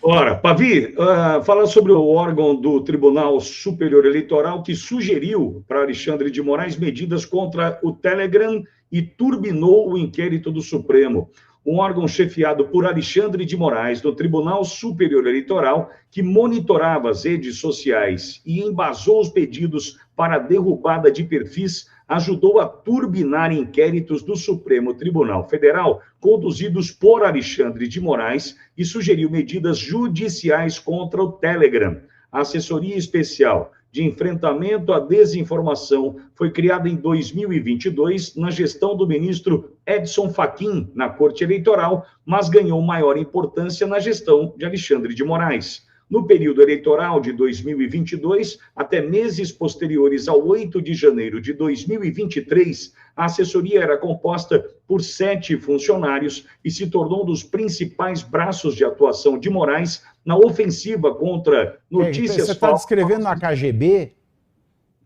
Ora, Pavi, fala sobre o órgão do Tribunal Superior Eleitoral que sugeriu para Alexandre de Moraes medidas contra o Telegram e turbinou o inquérito do Supremo. Um órgão chefiado por Alexandre de Moraes, do Tribunal Superior Eleitoral, que monitorava as redes sociais e embasou os pedidos para a derrubada de perfis, ajudou a turbinar inquéritos do Supremo Tribunal Federal, conduzidos por Alexandre de Moraes, e sugeriu medidas judiciais contra o Telegram. A assessoria especial de enfrentamento à desinformação foi criada em 2022 na gestão do ministro Edson Fachin na Corte Eleitoral, mas ganhou maior importância na gestão de Alexandre de Moraes. No período eleitoral de 2022, até meses posteriores ao 8 de janeiro de 2023, a assessoria era composta por 7 funcionários e se tornou um dos principais braços de atuação de Moraes na ofensiva contra notícias falsas. Você está descrevendo a KGB?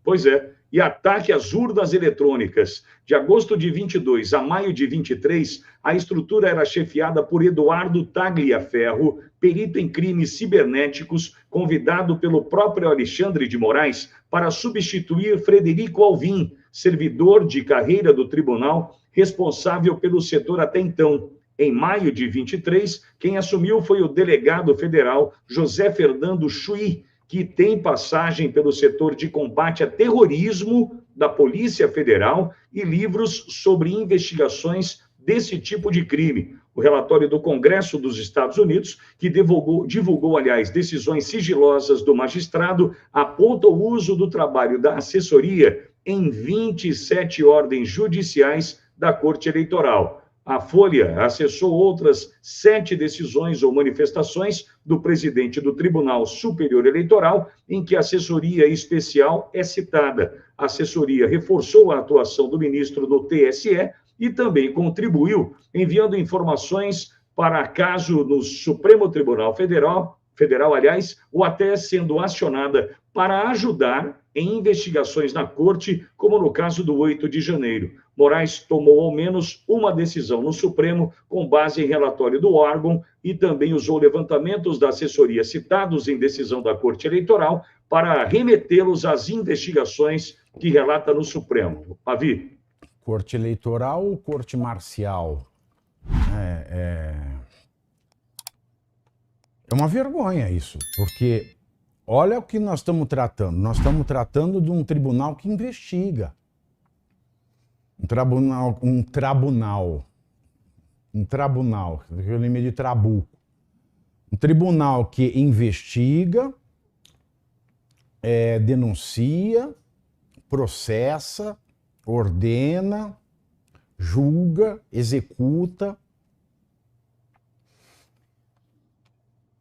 Pois é. E ataque às urnas eletrônicas. De agosto de 22 a maio de 23, a estrutura era chefiada por Eduardo Tagliaferro, perito em crimes cibernéticos, convidado pelo próprio Alexandre de Moraes para substituir Frederico Alvim, servidor de carreira do tribunal, responsável pelo setor até então. Em maio de 23, quem assumiu foi o delegado federal José Fernando Chuy, que tem passagem pelo setor de combate a terrorismo da Polícia Federal e livros sobre investigações desse tipo de crime. O relatório do Congresso dos Estados Unidos, que divulgou, aliás, decisões sigilosas do magistrado, aponta o uso do trabalho da assessoria em 27 ordens judiciais da Corte Eleitoral. A Folha acessou outras 7 decisões ou manifestações do presidente do Tribunal Superior Eleitoral, em que a assessoria especial é citada. A assessoria reforçou a atuação do ministro no TSE e também contribuiu enviando informações para caso no Supremo Tribunal Federal, aliás, ou até sendo acionada para ajudar em investigações na corte, como no caso do 8 de janeiro. Moraes tomou ao menos uma decisão no Supremo com base em relatório do órgão e também usou levantamentos da assessoria citados em decisão da Corte Eleitoral para remetê-los às investigações que relata no Supremo. Pavi. Corte Eleitoral ou Corte Marcial? É uma vergonha isso, porque olha o que nós estamos tratando. Nós estamos tratando de um tribunal que investiga. Um tribunal, eu lembrei de Trabuco. Um tribunal que investiga, denuncia, processa, ordena, julga, executa.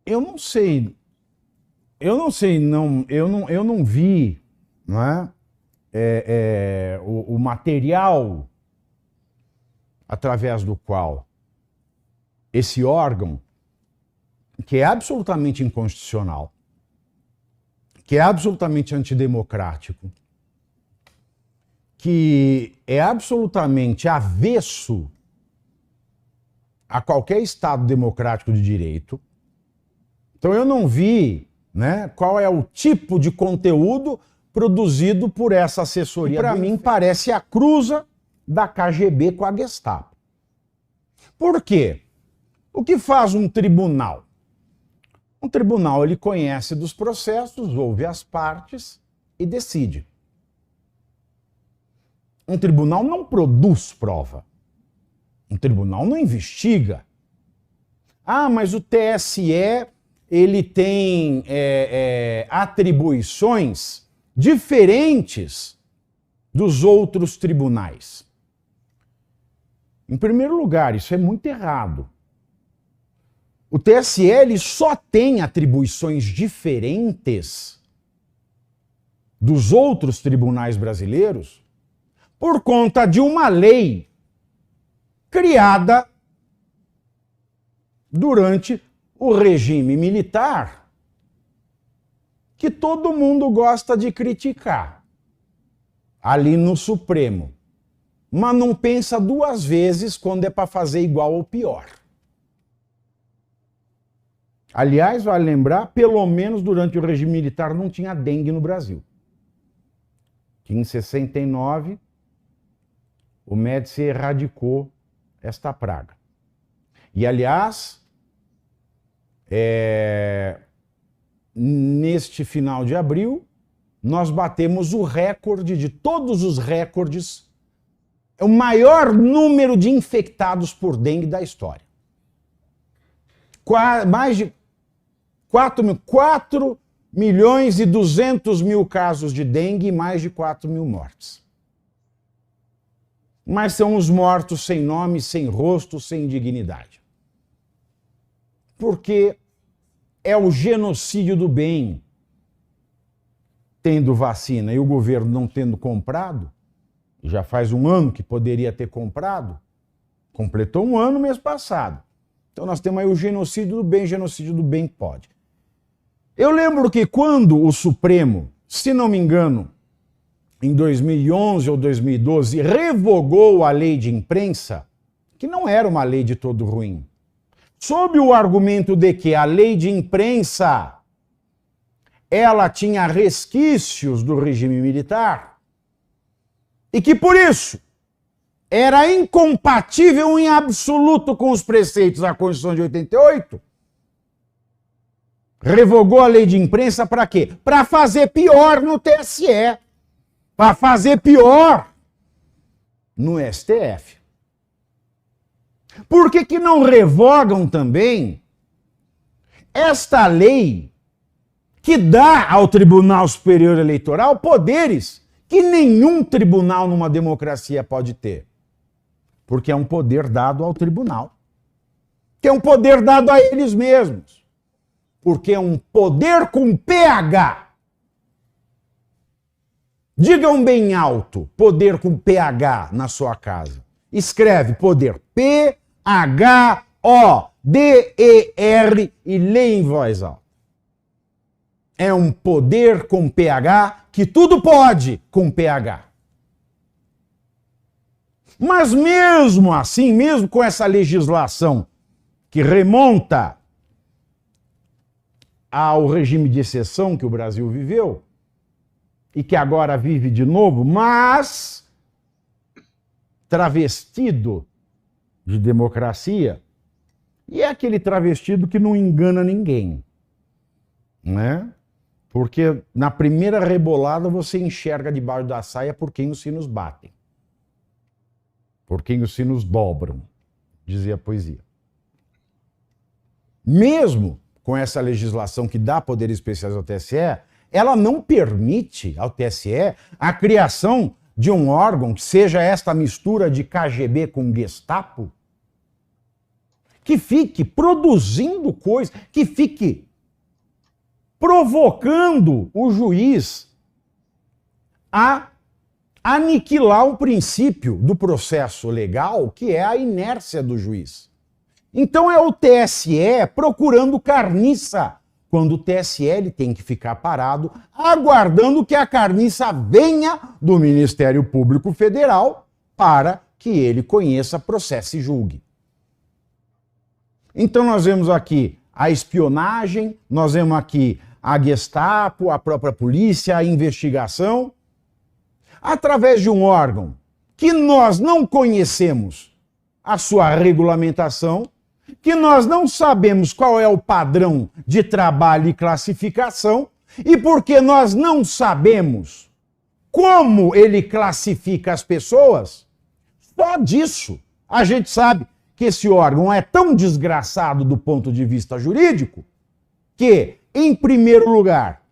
Eu não vi, não é? O material através do qual esse órgão, que é absolutamente inconstitucional, que é absolutamente antidemocrático, que é absolutamente avesso a qualquer Estado democrático de direito. Então eu não vi, né, qual é o tipo de conteúdo produzido por essa assessoria. Para mim parece a cruza da KGB com a Gestapo. Por quê? O que faz um tribunal? Um tribunal, ele conhece dos processos, ouve as partes e decide. Um tribunal não produz prova. Um tribunal não investiga. Ah, mas o TSE, ele tem atribuições diferentes dos outros tribunais. Em primeiro lugar, isso é muito errado. O TSE ele só tem atribuições diferentes dos outros tribunais brasileiros por conta de uma lei criada durante o regime militar, que todo mundo gosta de criticar ali no Supremo, mas não pensa duas vezes quando é para fazer igual ou pior. Aliás, vale lembrar, pelo menos durante o regime militar não tinha dengue no Brasil. Que em 69 o Médici erradicou esta praga. E, aliás, neste final de abril, nós batemos o recorde de todos os recordes, o maior número de infectados por dengue da história. Mais de 4 milhões e 200 mil casos de dengue e mais de 4 mil mortes. Mas são os mortos sem nome, sem rosto, sem dignidade. Porque é o genocídio do bem. Tendo vacina e o governo não tendo comprado, já faz um ano que poderia ter comprado, completou um ano mês passado. Então nós temos aí o genocídio do bem pode. Eu lembro que quando o Supremo, se não me engano, em 2011 ou 2012, revogou a lei de imprensa, que não era uma lei de todo ruim, sob o argumento de que a lei de imprensa ela tinha resquícios do regime militar e que, por isso, era incompatível em absoluto com os preceitos da Constituição de 88, revogou a lei de imprensa para quê? Para fazer pior no TSE, para fazer pior no STF. Por que não revogam também esta lei que dá ao Tribunal Superior Eleitoral poderes que nenhum tribunal numa democracia pode ter? Porque é um poder dado ao tribunal, que é um poder dado a eles mesmos, porque é um poder com PH. Digam bem alto, poder com PH na sua casa. Escreve poder P-H-O-D-E-R e lê em voz alta. É um poder com PH que tudo pode com PH. Mas mesmo assim, mesmo com essa legislação que remonta ao regime de exceção que o Brasil viveu, e que agora vive de novo, mas travestido de democracia, e é aquele travestido que não engana ninguém, né? Porque na primeira rebolada você enxerga debaixo da saia por quem os sinos batem, por quem os sinos dobram, dizia a poesia. Mesmo com essa legislação que dá poderes especiais ao TSE, ela não permite ao TSE a criação de um órgão que seja esta mistura de KGB com Gestapo, que fique produzindo coisas, que fique provocando o juiz a aniquilar o princípio do processo legal, que é a inércia do juiz. Então é o TSE procurando carniça, quando o TSE ele tem que ficar parado, aguardando que a carniça venha do Ministério Público Federal para que ele conheça, processe e julgue. Então nós vemos aqui a espionagem, nós vemos aqui a Gestapo, a própria polícia, a investigação, através de um órgão que nós não conhecemos a sua regulamentação, que nós não sabemos qual é o padrão de trabalho e classificação, e porque nós não sabemos como ele classifica as pessoas, só disso a gente sabe que esse órgão é tão desgraçado do ponto de vista jurídico que, em primeiro lugar,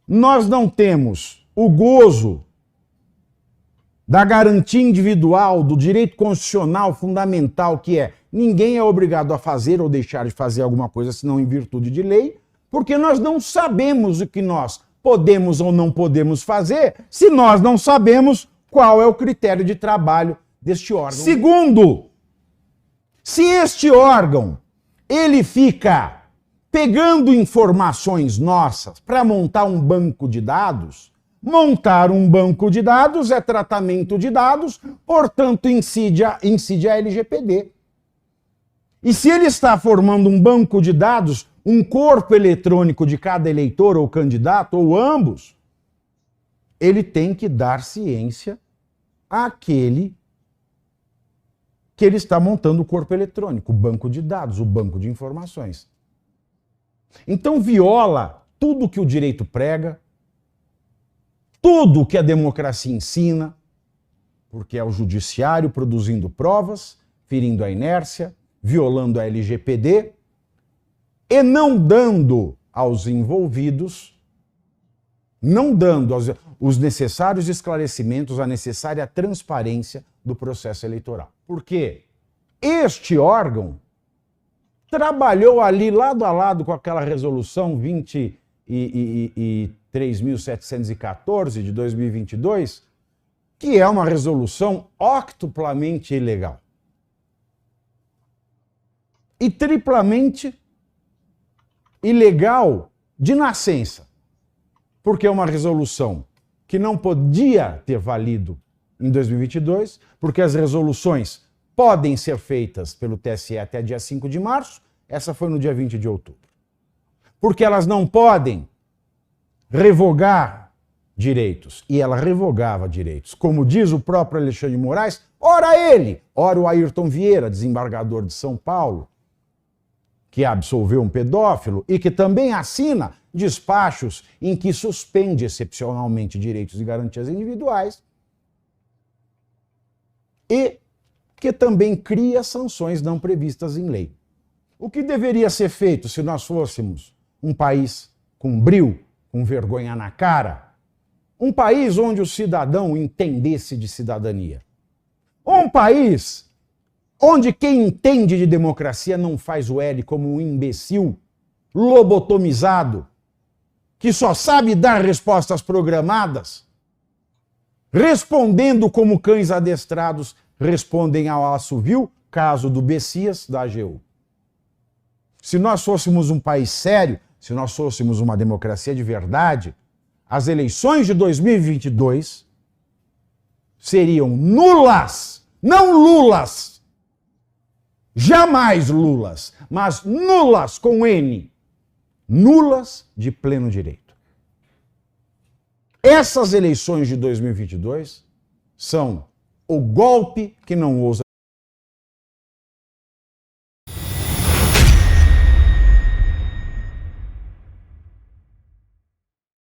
nós não temos o gozo da garantia individual, do direito constitucional fundamental, que é ninguém é obrigado a fazer ou deixar de fazer alguma coisa senão em virtude de lei, porque nós não sabemos o que nós podemos ou não podemos fazer se nós não sabemos qual é o critério de trabalho deste órgão. Segundo, se este órgão ele fica pegando informações nossas para montar um banco de dados, montar um banco de dados é tratamento de dados, portanto incide a LGPD. E se ele está formando um banco de dados, um corpo eletrônico de cada eleitor ou candidato, ou ambos, ele tem que dar ciência àquele que ele está montando o corpo eletrônico, o banco de dados, o banco de informações. Então viola tudo que o direito prega, tudo que a democracia ensina, porque é o judiciário produzindo provas, ferindo a inércia, violando a LGPD e não dando aos envolvidos, não dando os necessários esclarecimentos, a necessária transparência do processo eleitoral. Porque este órgão trabalhou ali lado a lado com aquela resolução 23.714 de 2022, que é uma resolução octuplamente ilegal. E triplamente ilegal de nascença, porque é uma resolução que não podia ter valido em 2022, porque as resoluções podem ser feitas pelo TSE até dia 5 de março, essa foi no dia 20 de outubro. Porque elas não podem revogar direitos, e ela revogava direitos. Como diz o próprio Alexandre de Moraes, ora ele, ora o Ayrton Vieira, desembargador de São Paulo, que absolveu um pedófilo e que também assina despachos em que suspende excepcionalmente direitos e garantias individuais e que também cria sanções não previstas em lei. O que deveria ser feito se nós fôssemos um país com brio, com vergonha na cara, um país onde o cidadão entendesse de cidadania, um país onde quem entende de democracia não faz o L como um imbecil lobotomizado, que só sabe dar respostas programadas, respondendo como cães adestrados respondem ao assovio, caso do Bessias, da AGU. Se nós fôssemos um país sério, se nós fôssemos uma democracia de verdade, as eleições de 2022 seriam nulas, não lulas, jamais lulas, mas nulas com N, nulas de pleno direito. Essas eleições de 2022 são o golpe que não ousa